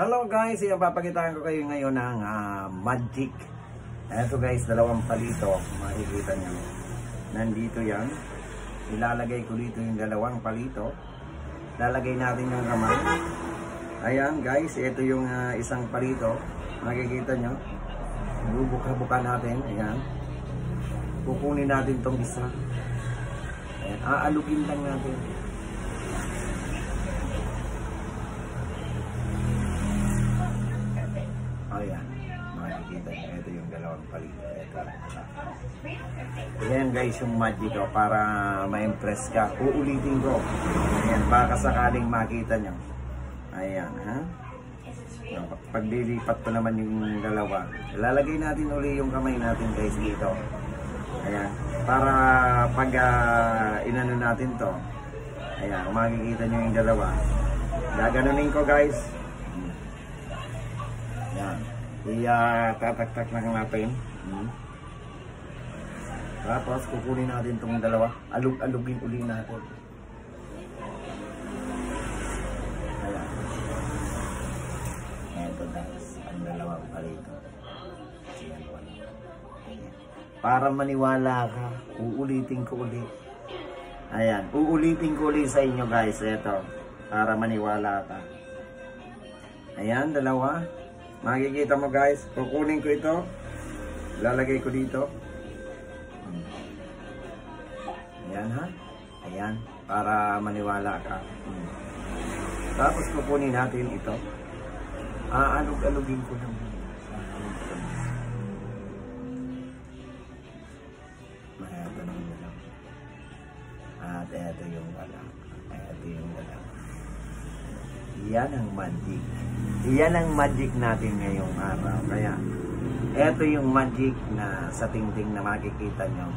Hello guys, papakitaan ko kayo ngayon ng magic. Ito guys, dalawang palito. Makikita nyo. Nandito yan. Ilalagay ko dito yung dalawang palito. Lalagay natin yung kamay. Ayan guys, ito yung isang palito. Makikita nyo. Bubuka-buka natin. Ayan. Kukunin natin tong isa. Ayan. Aalugin lang natin. Ayan, makikita nyo, ito yung dalawang palito. Ayan guys, yung magic ko para ma-impress ka. Uulitin ko. Ayan, baka sakaling makita nyo. Ayan, ha? Paglilipat ko naman yung dalawa. Lalagay natin uli yung kamay natin guys dito. Ayan, para pag inano natin to. Ayan, makikita nyo yung dalawa. Gaganunin ko guys. Yan. Tatak-tak lang natin. Tapos kukunin natin itong dalawa. Alug-alugin uli natin. Ayan. Ito guys. Ang dalawang palito. Para maniwala ka, uulitin ko ulit. Ayan. Uulitin ko ulit sa inyo guys. Ito. Para maniwala ka. Ayan, dalawa. Makikita mo guys, kukunin ko ito, lalagay ko dito. Ayan ha, ayan, para maniwala ka. Tapos kukunin natin ito, alug-alugin ko lang. Ito naman na lang. At ito yung wala, ito yung wala. Yan ang magic. Yan ang magic natin ngayong araw. Kaya, eto yung magic na sa tingting na makikita nyo.